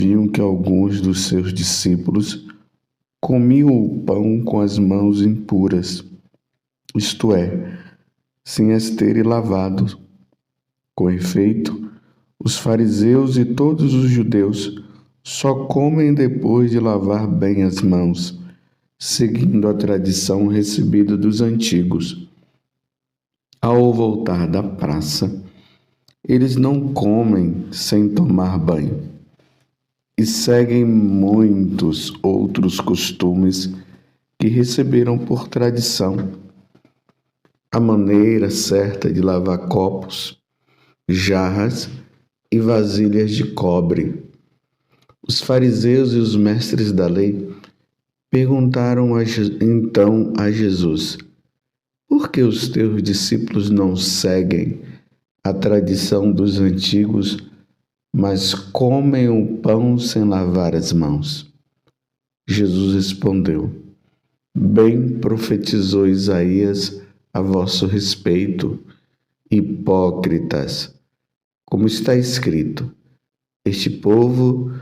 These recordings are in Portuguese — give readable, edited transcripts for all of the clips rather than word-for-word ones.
viam que alguns dos seus discípulos comiam o pão com as mãos impuras, isto é, sem as terem lavado. Com efeito, os fariseus e todos os judeus só comem depois de lavar bem as mãos, seguindo a tradição recebida dos antigos. Ao voltar da praça, eles não comem sem tomar banho e seguem muitos outros costumes que receberam por tradição. A maneira certa de lavar copos, jarras e vasilhas de cobre. Os fariseus e os mestres da lei perguntaram então a Jesus: por que os teus discípulos não seguem a tradição dos antigos, mas comem o pão sem lavar as mãos? Jesus respondeu: bem profetizou Isaías a vosso respeito, hipócritas, como está escrito: este povo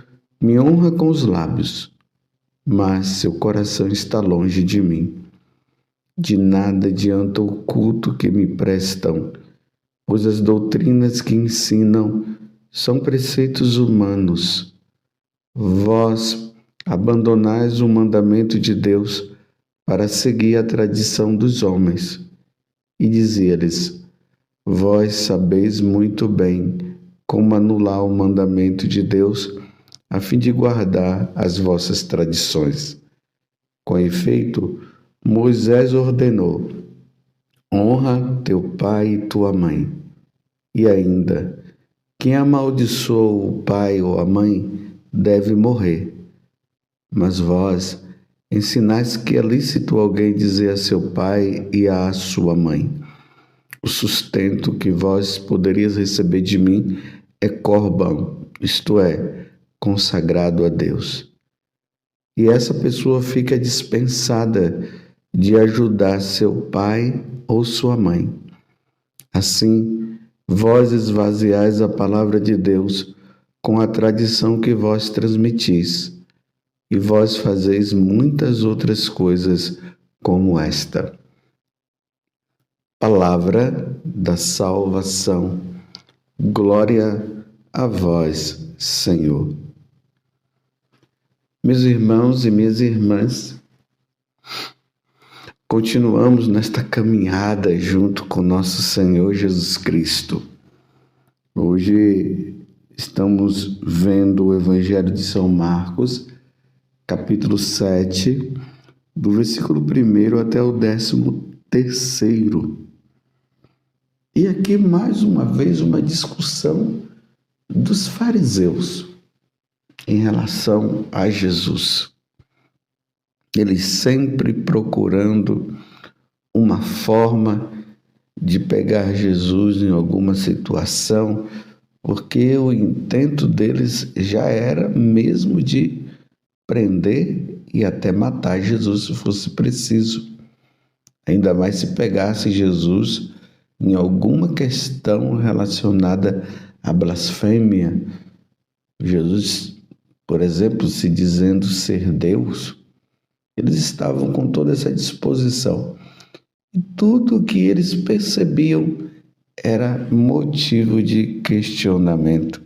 me honra com os lábios, mas seu coração está longe de mim. De nada adianta o culto que me prestam, pois as doutrinas que ensinam são preceitos humanos. Vós abandonais o mandamento de Deus para seguir a tradição dos homens. E dizia-lhes: vós sabeis muito bem como anular o mandamento de Deus a fim de guardar as vossas tradições. Com efeito, Moisés ordenou: honra teu pai e tua mãe. E ainda, quem amaldiçoou o pai ou a mãe deve morrer. Mas vós ensinais que é lícito alguém dizer a seu pai e à sua mãe: o sustento que vós poderias receber de mim é corbão, isto é, consagrado a Deus. E essa pessoa fica dispensada de ajudar seu pai ou sua mãe. Assim, vós esvaziais a palavra de Deus com a tradição que vós transmitis, e vós fazeis muitas outras coisas como esta. Palavra da salvação. Glória a vós, Senhor. Meus irmãos e minhas irmãs, continuamos nesta caminhada junto com nosso Senhor Jesus Cristo. Hoje estamos vendo o Evangelho de São Marcos, capítulo 7, do versículo 1 até o 13º. E aqui mais uma vez uma discussão dos fariseus em relação a Jesus. Eles sempre procurando uma forma de pegar Jesus em alguma situação, porque o intento deles já era mesmo de prender e até matar Jesus se fosse preciso. Ainda mais se pegasse Jesus em alguma questão relacionada à blasfêmia. Jesus, por exemplo, se dizendo ser Deus, eles estavam com toda essa disposição. E tudo o que eles percebiam era motivo de questionamento.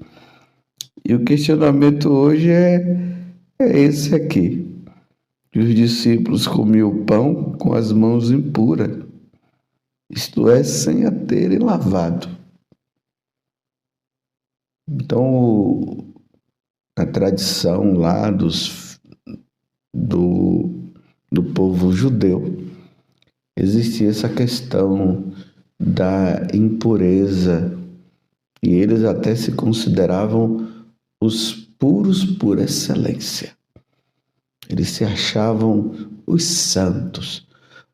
E o questionamento hoje é esse aqui. Os discípulos comiam o pão com as mãos impuras, isto é, sem a terem lavado. Então, a tradição lá do povo judeu, existia essa questão da impureza, e eles até se consideravam os puros por excelência. Eles se achavam os santos,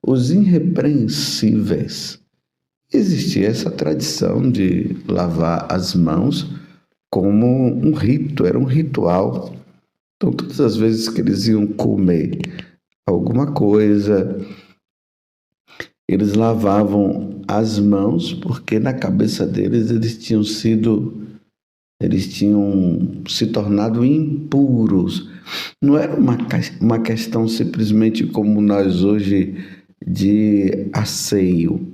os irrepreensíveis. Existia essa tradição de lavar as mãos como um rito, era um ritual. Então, todas as vezes que eles iam comer alguma coisa, eles lavavam as mãos, porque na cabeça deles eles tinham sido Eles tinham se tornado impuros. Não era uma questão simplesmente como nós hoje de asseio.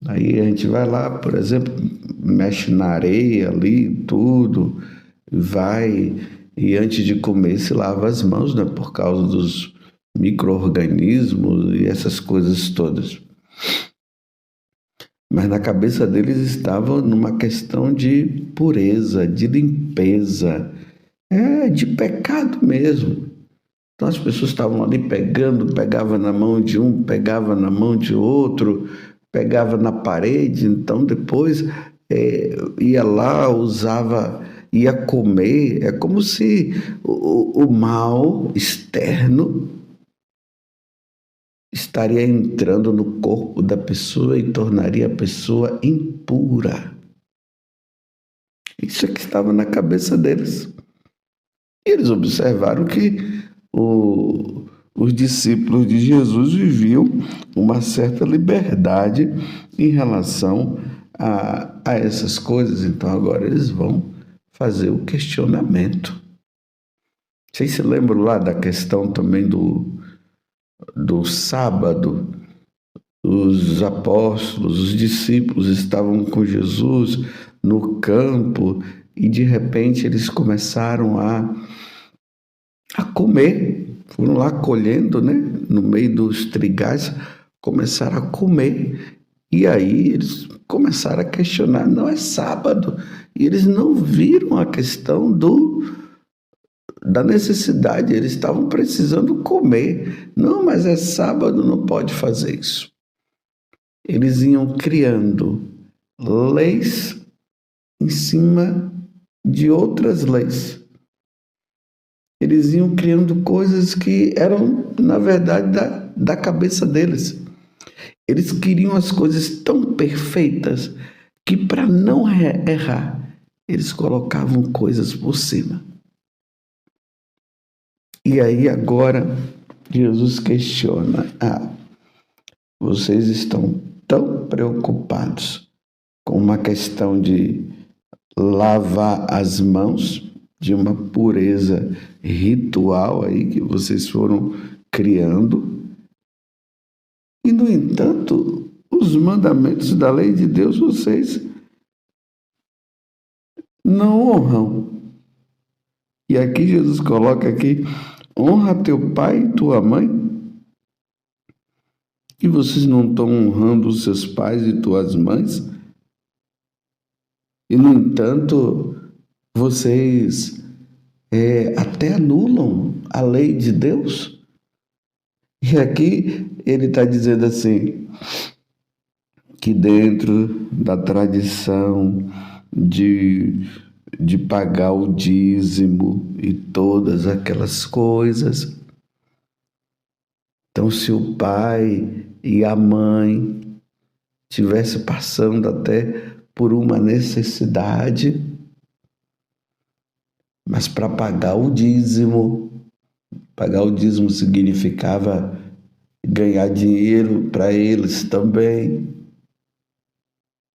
Aí a gente vai lá, por exemplo, mexe na areia ali, tudo, vai e antes de comer se lava as mãos, né, por causa dos micro-organismos e essas coisas todas. Mas na cabeça deles estava numa questão de pureza, de limpeza, de pecado mesmo. Então as pessoas estavam ali pegava na mão de um, pegava na mão de outro, pegava na parede, então depois ia lá, ia comer. É como se o mal externo estaria entrando no corpo da pessoa e tornaria a pessoa impura. Isso é que estava na cabeça deles. E eles observaram que os discípulos de Jesus viviam uma certa liberdade em relação a essas coisas. Então agora eles vão fazer o questionamento. Vocês se lembram lá da questão também do sábado? Os apóstolos, os discípulos estavam com Jesus no campo e de repente eles começaram a comer. Foram lá colhendo, né? No meio dos trigais, começaram a comer. E aí eles começaram a questionar, não é sábado. E eles não viram a questão da necessidade, eles estavam precisando comer. Não, mas é sábado, não pode fazer isso. Eles iam criando leis em cima de outras leis. Eles iam criando coisas que eram, na verdade, da cabeça deles. Eles queriam as coisas tão perfeitas que, para não errar, eles colocavam coisas por cima. E aí agora Jesus questiona: vocês estão tão preocupados com uma questão de lavar as mãos, de uma pureza ritual aí que vocês foram criando, e no entanto, os mandamentos da lei de Deus vocês não honram. E aqui Jesus coloca aqui: honra teu pai e tua mãe. E vocês não estão honrando os seus pais e tuas mães? E, no entanto, vocês até anulam a lei de Deus? E aqui ele está dizendo assim, que dentro da tradição de pagar o dízimo e todas aquelas coisas, então se o pai e a mãe estivesse passando até por uma necessidade, mas para pagar o dízimo significava ganhar dinheiro para eles também.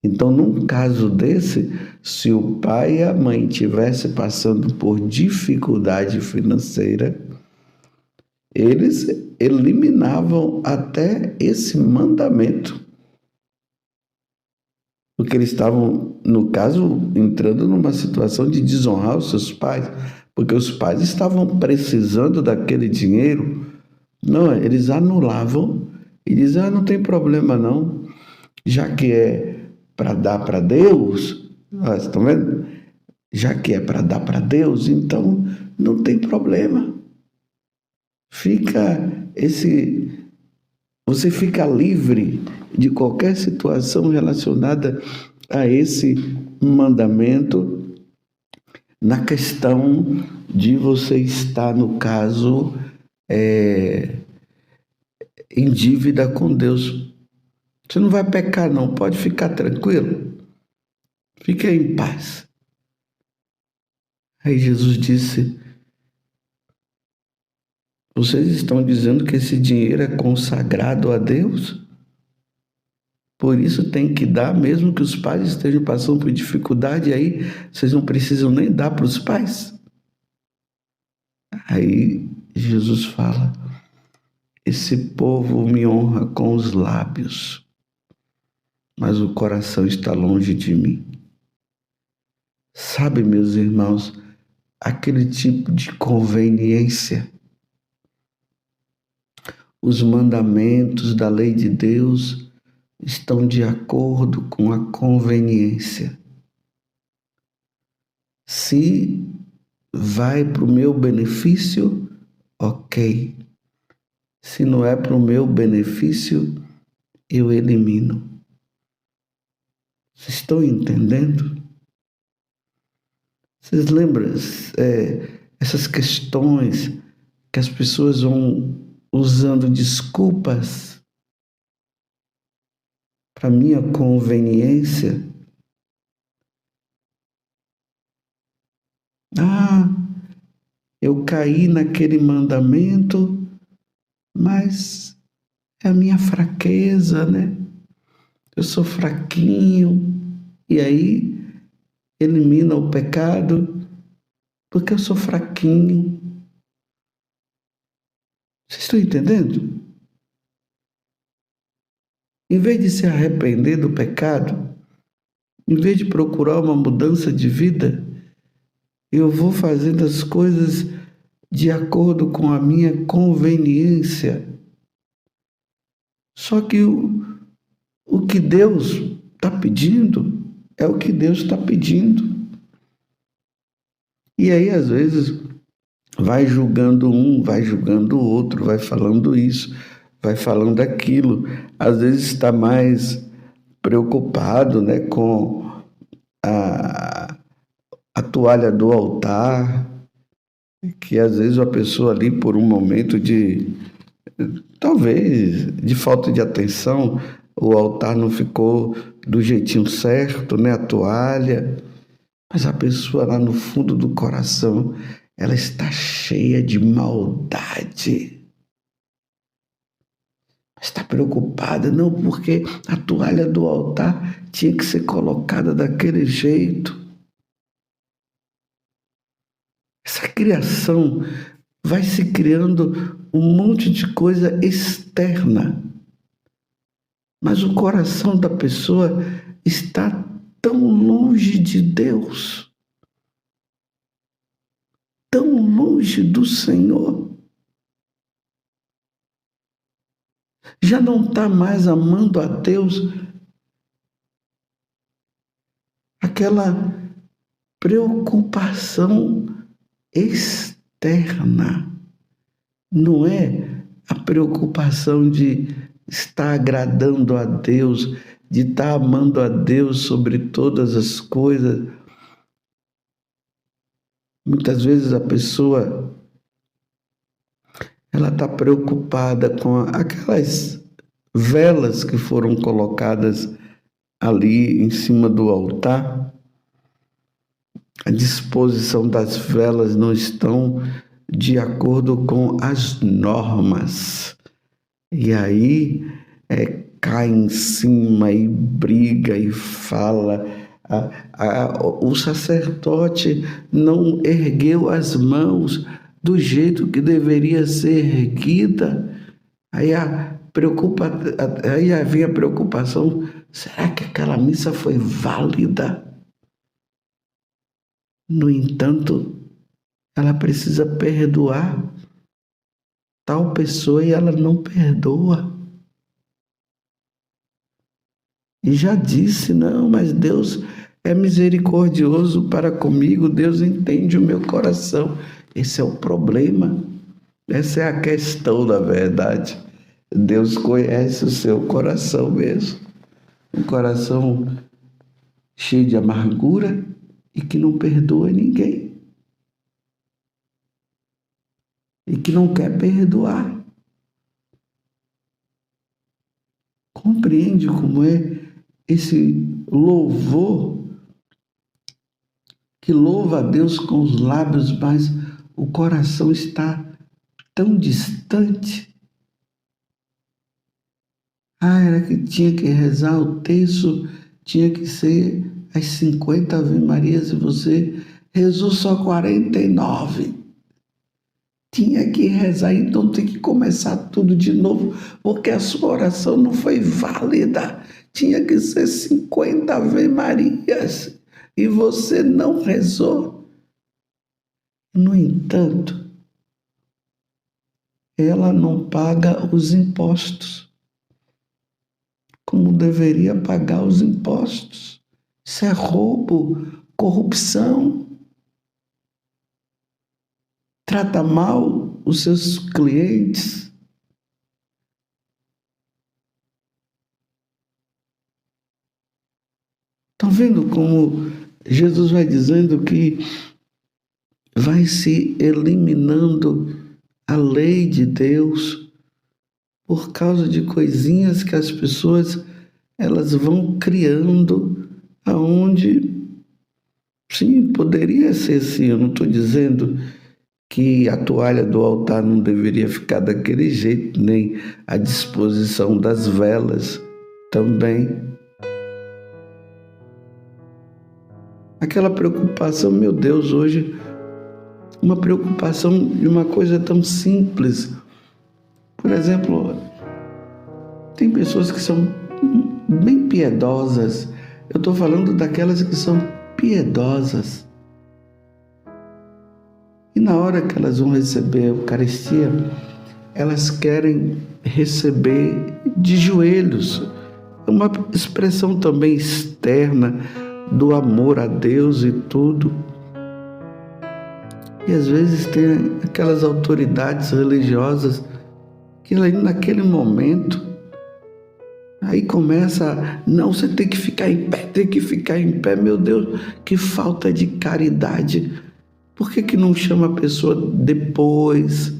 Então, num caso desse, se o pai e a mãe estivessem passando por dificuldade financeira, eles eliminavam até esse mandamento. Porque eles estavam, no caso, entrando numa situação de desonrar os seus pais, porque os pais estavam precisando daquele dinheiro. Não, eles anulavam e diziam: não tem problema não, já que é para dar para Deus, vocês estão vendo? Já que é para dar para Deus, então não tem problema. Você fica livre de qualquer situação relacionada a esse mandamento, na questão de você estar, no caso, em dívida com Deus. Você não vai pecar não, pode ficar tranquilo, fique em paz. Aí Jesus disse: vocês estão dizendo que esse dinheiro é consagrado a Deus? Por isso tem que dar, mesmo que os pais estejam passando por dificuldade, aí vocês não precisam nem dar para os pais. Aí Jesus fala: esse povo me honra com os lábios, mas o coração está longe de mim. Sabe, meus irmãos, aquele tipo de conveniência. Os mandamentos da lei de Deus estão de acordo com a conveniência. Se vai para o meu benefício, ok. Se não é para o meu benefício, eu elimino. Vocês estão entendendo? Vocês lembram essas questões que as pessoas vão usando desculpas para minha conveniência? Eu caí naquele mandamento, mas é a minha fraqueza, né? Eu sou fraquinho, e aí elimina o pecado, porque eu sou fraquinho. Vocês estão entendendo? Em vez de se arrepender do pecado, em vez de procurar uma mudança de vida, eu vou fazendo as coisas de acordo com a minha conveniência. Só que o que Deus está pedindo é o que Deus está pedindo. E aí, às vezes, vai julgando um, vai julgando o outro, vai falando isso, vai falando aquilo. Às vezes está mais preocupado, né, com a toalha do altar, que às vezes a pessoa ali, por um momento talvez de falta de atenção, o altar não ficou do jeitinho certo, né, a toalha. Mas a pessoa lá no fundo do coração, ela está cheia de maldade. Está preocupada, não, porque a toalha do altar tinha que ser colocada daquele jeito. Essa criação vai se criando um monte de coisa externa. Mas o coração da pessoa está tão longe de Deus, tão longe do Senhor. Já não está mais amando a Deus. Aquela preocupação externa. Não é a preocupação de estar agradando a Deus, de estar amando a Deus sobre todas as coisas. Muitas vezes a pessoa ela está preocupada com aquelas velas que foram colocadas ali em cima do altar. A disposição das velas não estão de acordo com as normas. E aí cai em cima e briga e fala. O sacerdote não ergueu as mãos do jeito que deveria ser erguida. Aí havia a preocupação: será que aquela missa foi válida? No entanto, ela precisa perdoar tal pessoa e ela não perdoa. E já disse: não, mas Deus é misericordioso para comigo, Deus entende o meu coração. Esse é o problema, essa é a questão, na verdade. Deus conhece o seu coração mesmo. Um coração cheio de amargura e que não perdoa ninguém. E que não quer perdoar. Compreende como é esse louvor que louva a Deus com os lábios, mas o coração está tão distante? Era que tinha que rezar o terço, tinha que ser as 50 Ave Marias e você rezou só 49. Tinha que rezar, então tem que começar tudo de novo, porque a sua oração não foi válida. Tinha que ser 50 Ave Marias e você não rezou. No entanto, ela não paga os impostos como deveria pagar os impostos. Isso é roubo, corrupção. Trata mal os seus clientes. Estão vendo como Jesus vai dizendo que vai se eliminando a lei de Deus por causa de coisinhas que as pessoas elas vão criando aonde, sim, poderia ser assim. Eu não estou dizendo que a toalha do altar não deveria ficar daquele jeito, nem a disposição das velas também. Aquela preocupação, meu Deus, hoje, uma preocupação de uma coisa tão simples. Por exemplo, tem pessoas que são bem piedosas. Eu estou falando daquelas que são piedosas. E na hora que elas vão receber a Eucaristia, elas querem receber de joelhos. É uma expressão também externa do amor a Deus e tudo. E às vezes tem aquelas autoridades religiosas que naquele momento, aí começa, não, você tem que ficar em pé, tem que ficar em pé. Meu Deus, que falta de caridade. Por que não chama a pessoa depois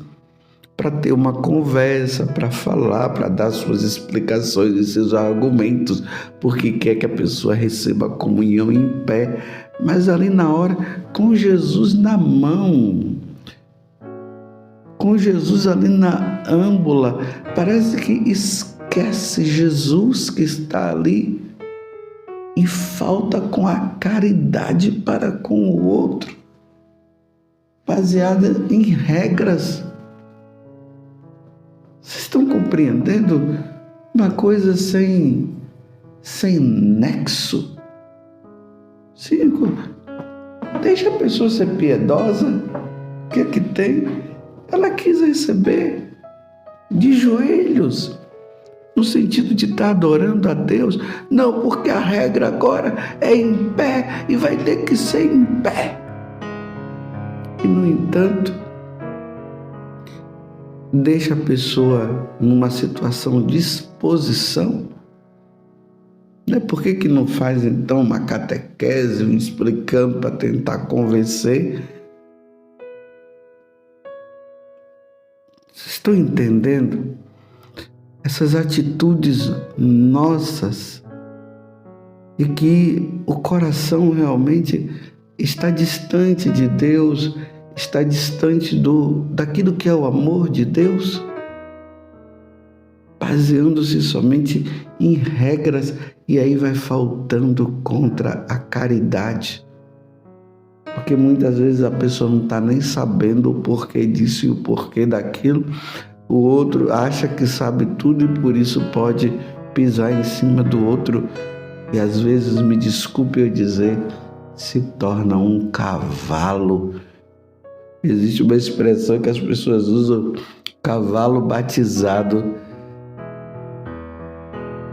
para ter uma conversa, para falar, para dar suas explicações e seus argumentos, porque quer que a pessoa receba a comunhão em pé, mas ali na hora, com Jesus na mão, com Jesus ali na âmbula, parece que esquece Jesus que está ali e falta com a caridade para com o outro, baseada em regras. Vocês estão compreendendo? Uma coisa sem nexo. Deixa a pessoa ser piedosa. O que é que tem? Ela quis receber de joelhos, no sentido de estar adorando a Deus. Não, porque a regra agora é em pé e vai ter que ser em pé. E, no entanto, deixa a pessoa numa situação de exposição. Por que não faz, então, uma catequese, explicando para tentar convencer? Vocês estão entendendo? Essas atitudes nossas, e que o coração realmente está distante de Deus, está distante daquilo que é o amor de Deus, baseando-se somente em regras, e aí vai faltando contra a caridade. Porque muitas vezes a pessoa não está nem sabendo o porquê disso e o porquê daquilo. O outro acha que sabe tudo e por isso pode pisar em cima do outro. E às vezes, me desculpe eu dizer, se torna um cavalo. Existe uma expressão que as pessoas usam, cavalo batizado.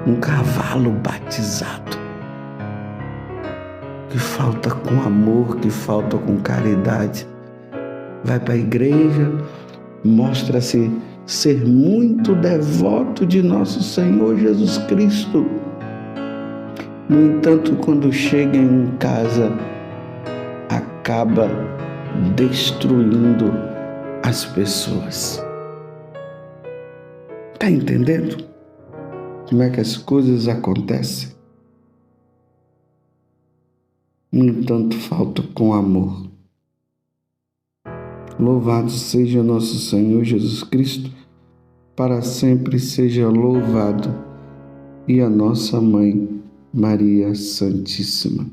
Um cavalo batizado. Que falta com amor, que falta com caridade. Vai para a igreja, mostra-se ser muito devoto de nosso Senhor Jesus Cristo. No entanto, quando chega em casa, acaba destruindo as pessoas. Está entendendo como é que as coisas acontecem? No entanto, falta com amor. Louvado seja nosso Senhor Jesus Cristo, para sempre seja louvado. e a nossa Mãe, Maria Santíssima.